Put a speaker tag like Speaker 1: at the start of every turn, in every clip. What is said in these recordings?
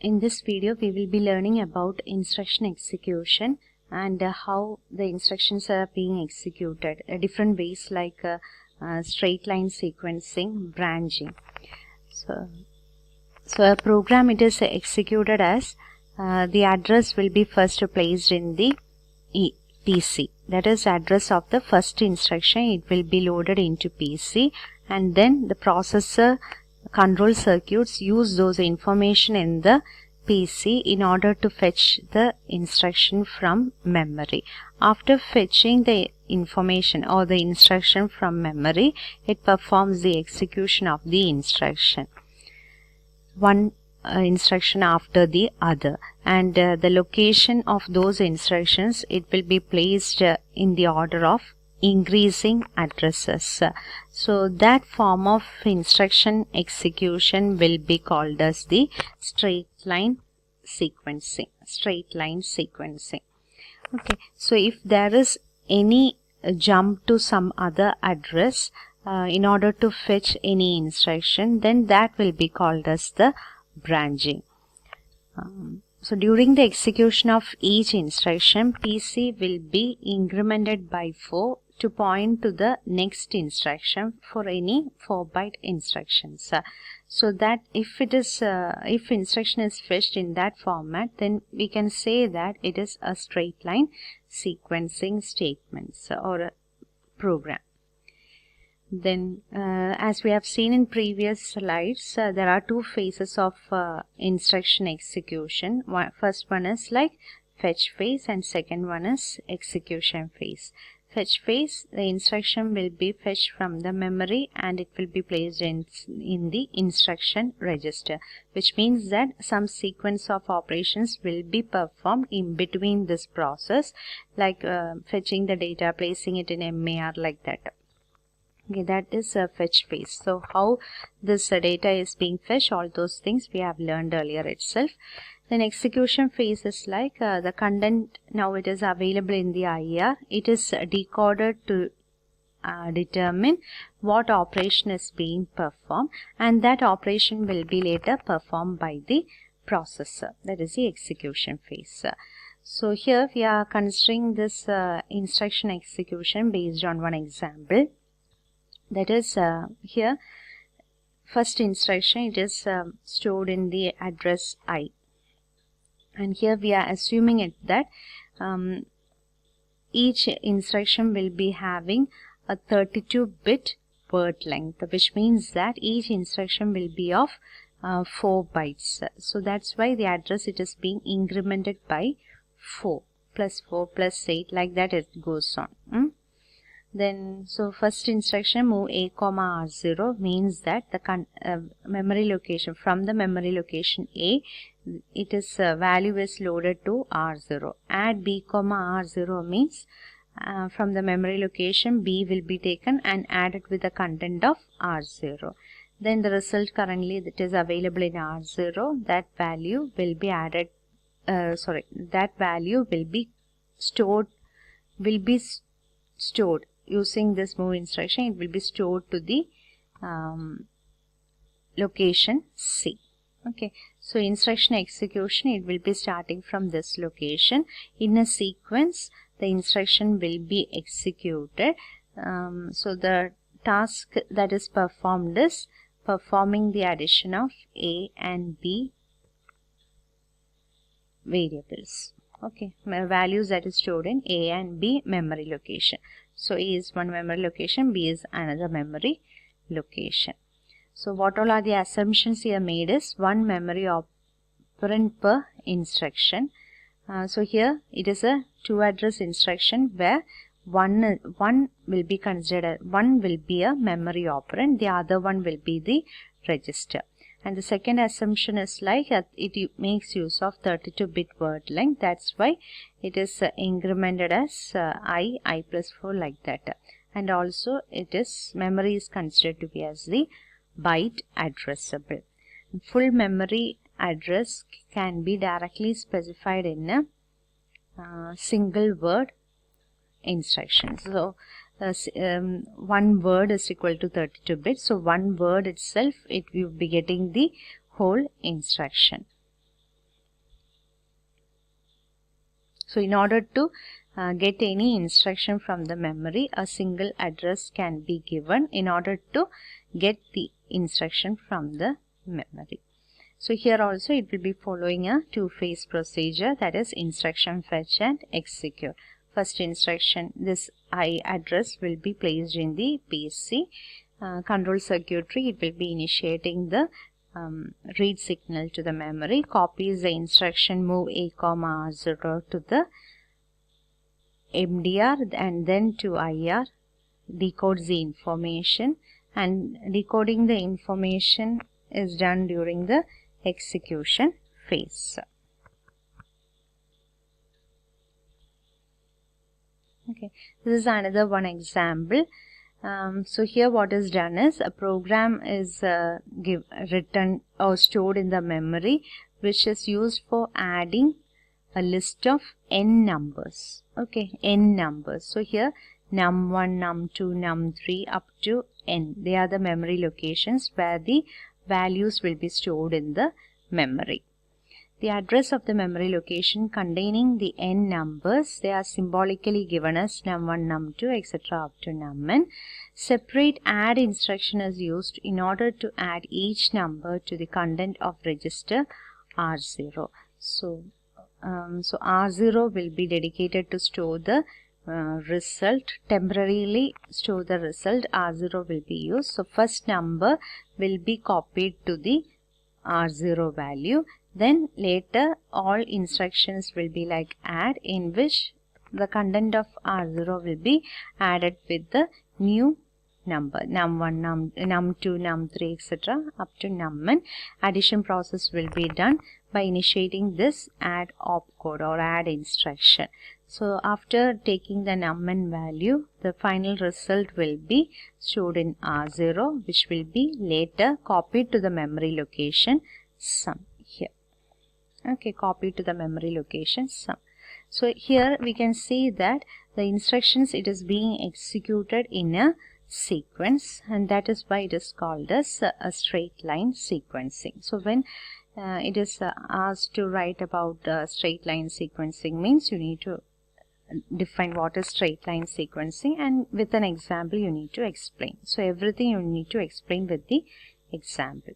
Speaker 1: In this video, we will be learning about instruction execution and how the instructions are being executed. Different ways like straight line sequencing, branching. So a program, it is executed as the address will be first placed in the PC. That is address of the first instruction. It will be loaded into PC, and then the processor control circuits use those information in the PC in order to fetch the instruction from memory. After fetching the information or the instruction from memory, it performs the execution of the instruction. One instruction after the other, and the location of those instructions, it will be placed in the order of increasing addresses. So that form of instruction execution will be called as the straight line sequencing. Okay, so if there is any jump to some other address in order to fetch any instruction, then that will be called as the branching. So during the execution of each instruction, PC will be incremented by 4 to point to the next instruction for any 4-byte instructions. So that if instruction is fetched in that format, then we can say that it is a straight line sequencing statements or a program. Then as we have seen in previous slides, there are two phases of instruction execution. First one is like fetch phase, and second one is execution phase. Fetch phase, the instruction will be fetched from the memory and it will be placed in the instruction register, which means that some sequence of operations will be performed in between this process, like fetching the data, placing it in MAR, like that. Okay, that is a fetch phase. So how this data is being fetched, all those things we have learned earlier itself. Then execution phase is like the content, now it is available in the IR. It is decoded to determine what operation is being performed, and that operation will be later performed by the processor. That is the execution phase. So here we are considering this instruction execution based on one example. That is here first instruction, it is stored in the address I, and here we are assuming it that each instruction will be having a 32-bit word length, which means that each instruction will be of 4 bytes. So that's why the address, it is being incremented by 4 plus 4 plus 8, like that it goes on. Then, so first instruction, move A, R0, means that the memory location, from the memory location A, it is value is loaded to R0. Add B, R0 means from the memory location B will be taken and added with the content of R0. Then the result currently that is available in R0, that value will be added, that value will be stored using this move instruction. It will be stored to the location C. Okay, so instruction execution, it will be starting from this location. In a sequence, the instruction will be executed. So the task that is performed is performing the addition of A and B variables. Okay, values that is stored in A and B memory location. So A is one memory location, B is another memory location. So what all are the assumptions here made is one memory operand per instruction. So here it is a 2-address instruction where one will be considered, one will be a memory operand, the other one will be the register. And the second assumption is like it makes use of 32-bit word length. That's why it is incremented as I plus 4, like that. And also it is, memory is considered to be as the byte addressable. Full memory address can be directly specified in a single word instruction. So one word is equal to 32 bits. So one word itself, it will be getting the whole instruction. So in order to get any instruction from the memory, a single address can be given in order to get the instruction from the memory. So here also it will be following a two-phase procedure, that is instruction fetch and execute. First instruction, this I address will be placed in the PC. Control circuitry, it will be initiating the read signal to the memory, copies the instruction move A, R0 to the MDR and then to IR, decodes the information, and decoding the information is done during the execution phase. Okay, this is another one example. So here what is done is a program is written or stored in the memory, which is used for adding a list of n numbers. Okay, n numbers. So here num1, num2, num3 up to n. They are the memory locations where the values will be stored in the memory. The address of the memory location containing the n numbers, they are symbolically given as num1, num2, etc. up to num_n. Separate add instruction is used in order to add each number to the content of register R0. So R0 will be dedicated to store the result, temporarily store the result. R0 will be used. So first number will be copied to the R0 value. Then later all instructions will be like add, in which the content of R0 will be added with the new number num1, num2, num3, etc. up to num_n. Addition process will be done by initiating this add opcode or add instruction. So after taking the num_n value, the final result will be stored in R0, which will be later copied to the memory location sum. Here, okay, copied to the memory location sum. So here we can see that the instructions, it is being executed in a sequence, and that is why it is called as a straight line sequencing. So when it is asked to write about straight line sequencing, means you need to define what is straight line sequencing, and with an example you need to explain. So everything you need to explain with the example.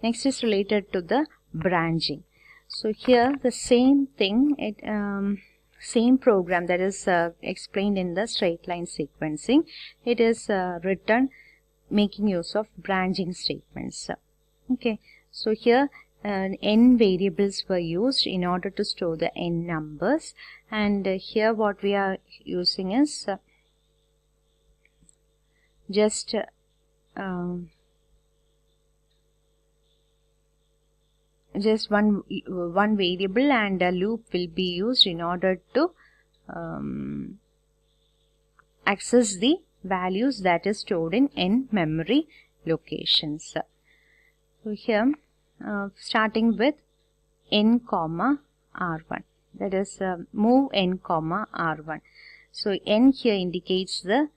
Speaker 1: Next is related to the branching. So here the same thing, same program that is explained in the straight line sequencing, it is written making use of branching statements. Okay, so here n variables were used in order to store the n numbers, and here what we are using is just one variable, and a loop will be used in order to access the values that is stored in n memory locations. So here starting with n comma r1, that is move n comma r1. So n here indicates the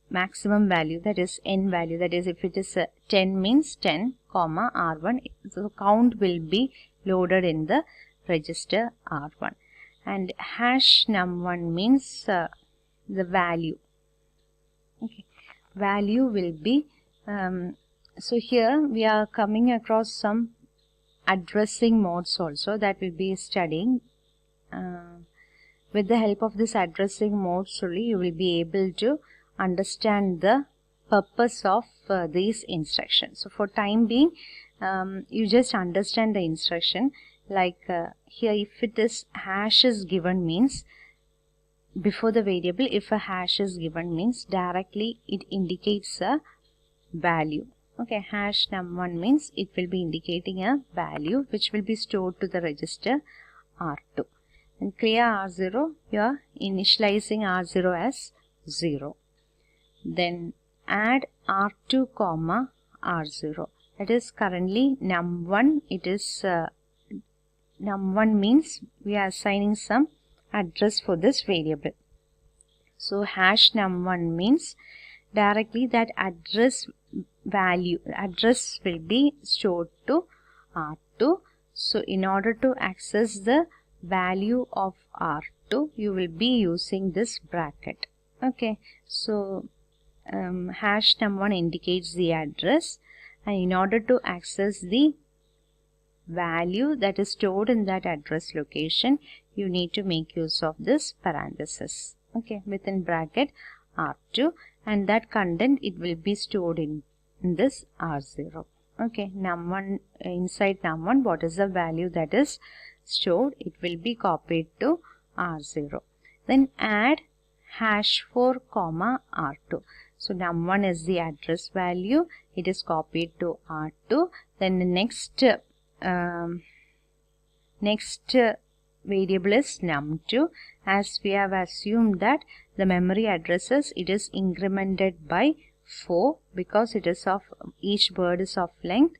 Speaker 1: maximum value, that is n value, that is if it is 10 means 10 comma r1, so count will be loaded in the register r1, and hash num1 means the value. Okay, value will be so here we are coming across some addressing modes also that we'll be studying. With the help of this addressing modes only you will be able to understand the purpose of these instructions. So for time being you just understand the instruction, like here if it is hash is given means before the variable, if a hash is given means directly it indicates a value. Okay, hash num1 means it will be indicating a value which will be stored to the register R2. And clear R0, you are initializing R0 as 0. Then add R2 comma R0. That is currently num1. It is num1 means we are assigning some address for this variable. So hash num1 means directly that address value, will be stored to R2. So in order to access the value of R2, you will be using this bracket. Okay, so hash num1 indicates the address, and in order to access the value that is stored in that address location, you need to make use of this parenthesis. Okay, within bracket R2, and that content it will be stored in this R0. Okay, num1, inside num1, what is the value that is stored? It will be copied to R0. Then add #4, R2. So num1 is the address value. It is copied to R2. Then the next variable is num2. As we have assumed that the memory addresses, it is incremented by 4 because it is of, each word is of length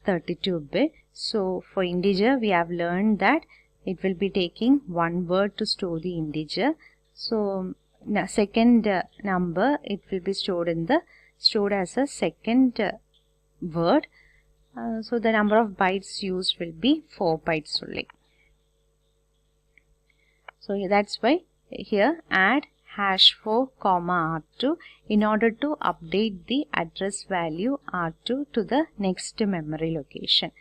Speaker 1: 32-bit. So for integer, we have learned that it will be taking one word to store the integer. So second number, it will be stored as a second word. So the number of bytes used will be 4 bytes only. So that's why here add #4, R2 in order to update the address value R2 to the next memory location.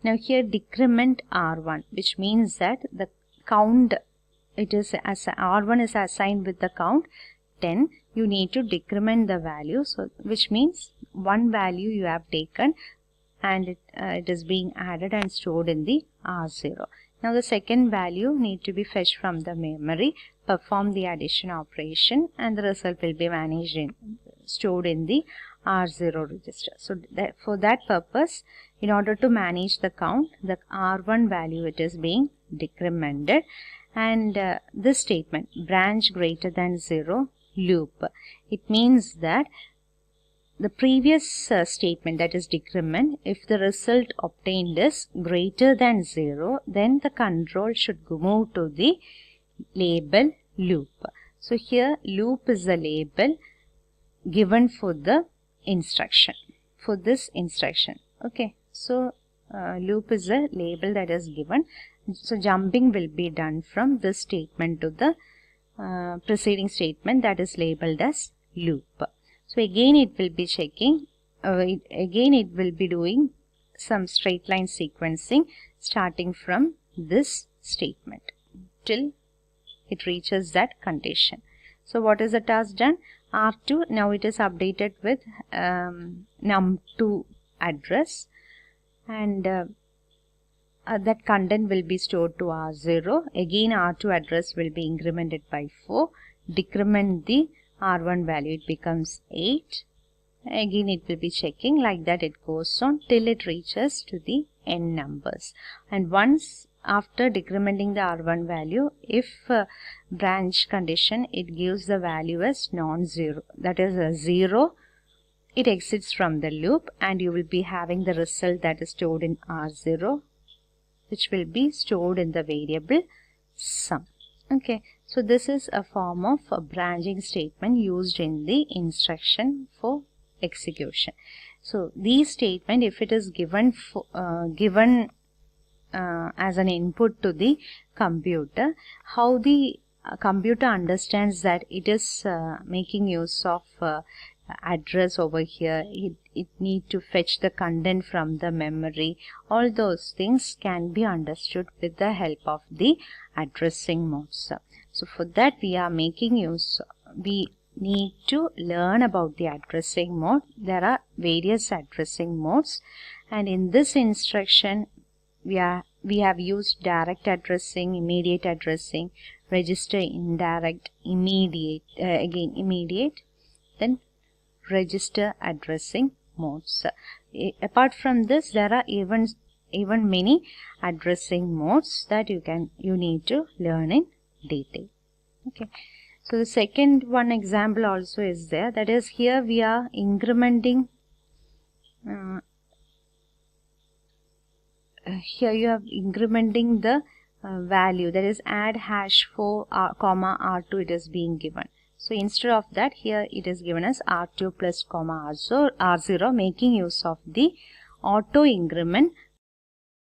Speaker 1: Now here decrement R1, which means that the count, it is as R1 is assigned with the count 10. You need to decrement the value, so which means one value you have taken and it is being added and stored in the R0. Now the second value need to be fetched from the memory, perform the addition operation, and the result will be stored in the R0 register. So for that purpose, in order to manage the count, the R1 value, it is being decremented. And this statement, branch greater than 0 loop, it means that the previous statement, that is decrement, if the result obtained is greater than 0, then the control should move to the label loop. So here loop is the label given for the instruction, for this instruction. Okay, so loop is a label that is given. So jumping will be done from this statement to the preceding statement that is labeled as loop. So again it will be checking, again it will be doing some straight line sequencing starting from this statement till it reaches that condition. So what is the task done? R2, now it is updated with num2 address, and that content will be stored to R0. Again R2 address will be incremented by 4. Decrement the R1 value, it becomes 8. Again it will be checking, like that it goes on till it reaches to the n numbers. And once after decrementing the R1 value, if branch condition, it gives the value as non-zero, that is a 0, it exits from the loop, and you will be having the result that is stored in R0, which will be stored in the variable sum. Okay, so this is a form of a branching statement used in the instruction for execution. So these statement, if it is given as an input to the computer, how the computer understands that it is making use of address over here, it need to fetch the content from the memory, all those things can be understood with the help of the addressing modes. So for that we are making use, we need to learn about the addressing mode. There are various addressing modes, and in this instruction we have used direct addressing, immediate addressing, register indirect, immediate, again immediate, then register addressing modes. Apart from this, there are even many addressing modes that you need to learn in detail. Okay, so the second one example also is there, that is here we are incrementing here you are incrementing the value, that is add #4, R2 it is being given. So instead of that, here it is given as R2 plus R0, making use of the auto increment